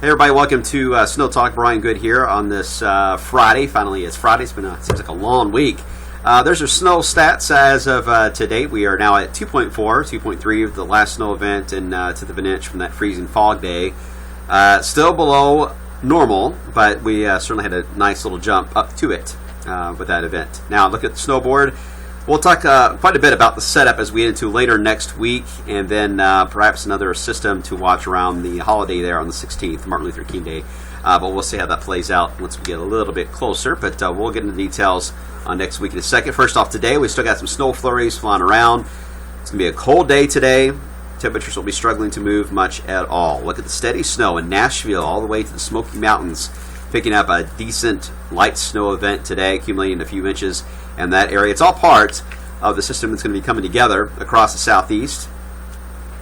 Hey everybody, welcome to Snow Talk. Brian Good here on this Friday. Finally, it's Friday. It seems like a long week. There's our snow stats as of to date. We are now at 2.4, 2.3 of the last snow event and tenth of an inch from that freezing fog day. Still below normal, but we certainly had a nice little jump up to it with that event. Now, look at the snowboard. We'll talk quite a bit about the setup as we get into later next week, and then perhaps another system to watch around the holiday there on the 16th, Martin Luther King Day. But we'll see how that plays out once we get a little bit closer. But we'll get into details on next week in a second. First off, today we still got some snow flurries flying around. It's going to be a cold day today. Temperatures will be struggling to move much at all. Look at the steady snow in Nashville all the way to the Smoky Mountains, picking up a decent light snow event today, accumulating a few inches in that area. It's all part of the system that's going to be coming together across the southeast.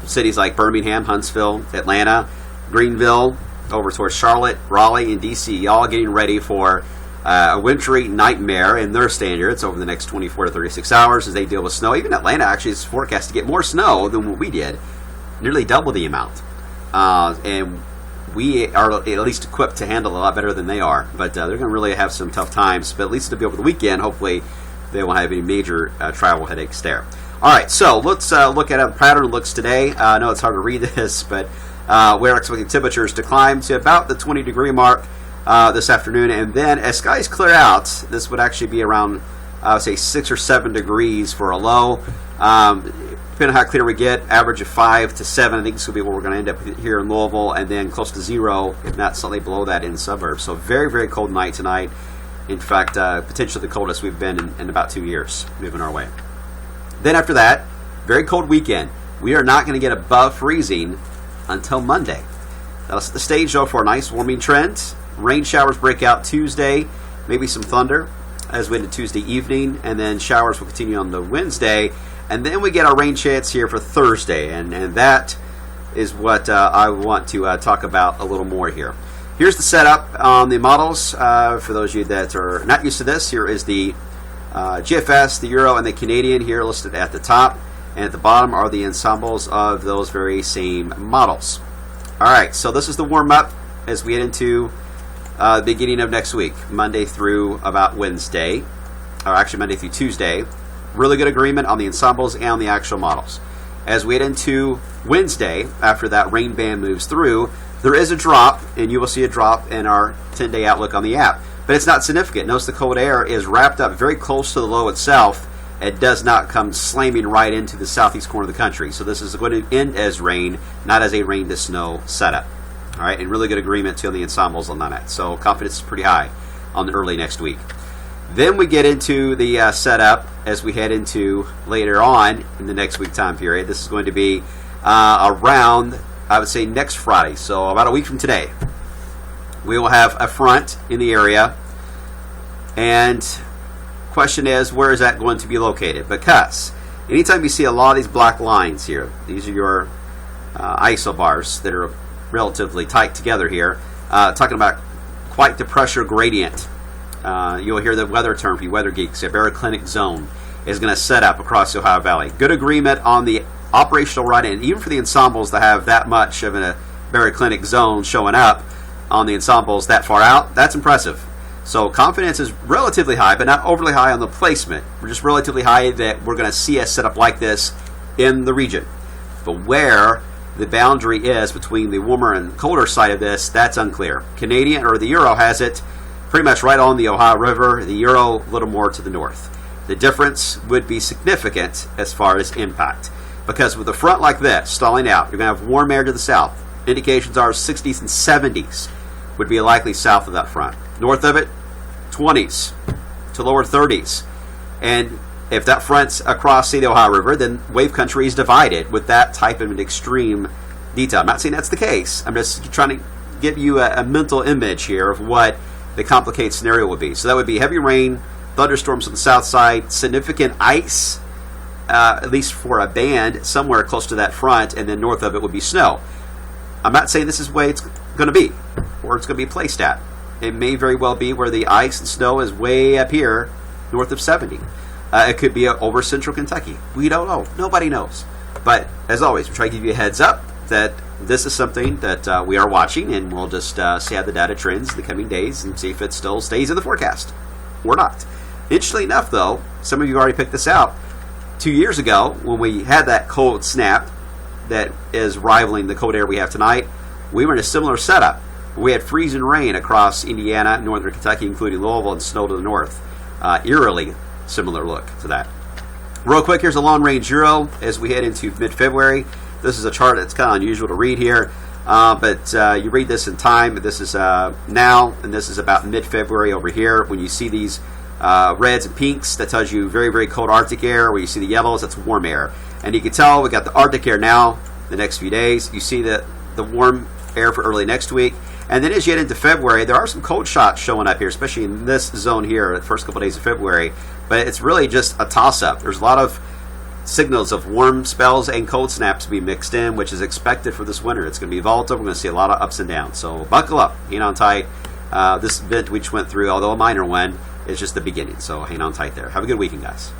Cities like Birmingham, Huntsville, Atlanta, Greenville, over towards Charlotte, Raleigh, and D.C., all getting ready for a wintry nightmare in their standards over the next 24 to 36 hours as they deal with snow. Even Atlanta actually is forecast to get more snow than what we did, nearly double the amount. And we are at least equipped to handle a lot better than they are. But they're going to really have some tough times. But at least it'll be over the weekend. Hopefully they won't have any major travel headaches there. All right, so let's look at how the pattern looks today. I know it's hard to read this, but we're expecting temperatures to climb to about the 20-degree mark this afternoon. And then as skies clear out, this would actually be around, I would say, 6 or 7 degrees for a low. Depending on how clear we get, average of 5 to 7. I think this will be where we're going to end up here in Louisville, and then close to 0, if not slightly below that in the suburbs. So very, very cold night tonight. In fact, potentially the coldest we've been in about 2 years moving our way. Then after that, very cold weekend. We are not going to get above freezing until Monday. That'll set the stage, though, for a nice warming trend. Rain showers break out Tuesday, maybe some thunder as we into Tuesday evening, and then showers will continue on the Wednesday. And then we get our rain chance here for Thursday, and that is what I want to talk about a little more here. Here's the setup on the models. For those of you that are not used to this, here is the GFS, the Euro, and the Canadian here listed at the top. And at the bottom are the ensembles of those very same models. All right, so this is the warm-up as we get into the beginning of next week, Monday through about Wednesday, or actually Monday through Tuesday. Really good agreement on the ensembles and on the actual models. As we get into Wednesday, after that rain band moves through, there is a drop, and you will see a drop in our 10-day outlook on the app. But it's not significant. Notice the cold air is wrapped up very close to the low itself. It does not come slamming right into the southeast corner of the country. So this is going to end as rain, not as a rain to snow setup. All right, and really good agreement too on the ensembles on that. So confidence is pretty high on the early next week. Then we get into the setup as we head into later on in the next week time period. This is going to be around, I would say, next Friday. So about a week from today, we will have a front in the area. And question is, where is that going to be located? Because anytime you see a lot of these black lines here, these are your isobars that are relatively tight together here, talking about quite the pressure gradient. You'll hear the weather term for you weather geeks. A baroclinic zone is going to set up across the Ohio Valley. Good agreement on the operational run, and even for the ensembles to have that much of a baroclinic zone showing up on the ensembles that far out, that's impressive. So confidence is relatively high, but not overly high on the placement. We're just relatively high that we're going to see a setup like this in the region. But where the boundary is between the warmer and colder side of this, that's unclear. Canadian, or the Euro, has it pretty much right on the Ohio River. The Euro a little more to the north. The difference would be significant as far as impact, because with a front like this stalling out, you're going to have warm air to the south. Indications are 60s and 70s would be likely south of that front. North of it, 20s to lower 30s. And if that front's across, say, the Ohio River, then wave country is divided with that type of an extreme detail. I'm not saying that's the case. I'm just trying to give you a mental image here of what the complicated scenario would be. So that would be heavy rain, thunderstorms on the south side, significant ice, at least for a band somewhere close to that front, and then north of it would be snow. I'm not saying this is the way it's going to be, or it's going to be placed at. It may very well be where the ice and snow is way up here, north of 70. It could be over central Kentucky. We don't know. Nobody knows. But as always, we try to give you a heads up that this is something that we are watching, and we'll just see how the data trends in the coming days and see if it still stays in the forecast or not. Interestingly enough, though, some of you already picked this out. 2 years ago, when we had that cold snap that is rivaling the cold air we have tonight, we were in a similar setup. We had freezing rain across Indiana, northern Kentucky, including Louisville, and snow to the north. Eerily similar look to that. Real quick, here's a long-range Euro as we head into mid-February. This is a chart that's kind of unusual to read here, but you read this in time. This is now, and this is about mid-February over here. When you see these reds and pinks, that tells you very, very cold Arctic air. Where you see the yellows, that's warm air. And you can tell we got the Arctic air now the next few days. You see the warm air for early next week. And then as you get into February, there are some cold shots showing up here, especially in this zone here, the first couple of days of February. But it's really just a toss-up. There's a lot of signals of warm spells and cold snaps to be mixed in, which is expected for this winter. It's going to be volatile. We're going to see a lot of ups and downs. So buckle up. Hang on tight. This event we just went through, although a minor one, is just the beginning. So hang on tight there. Have a good weekend, guys.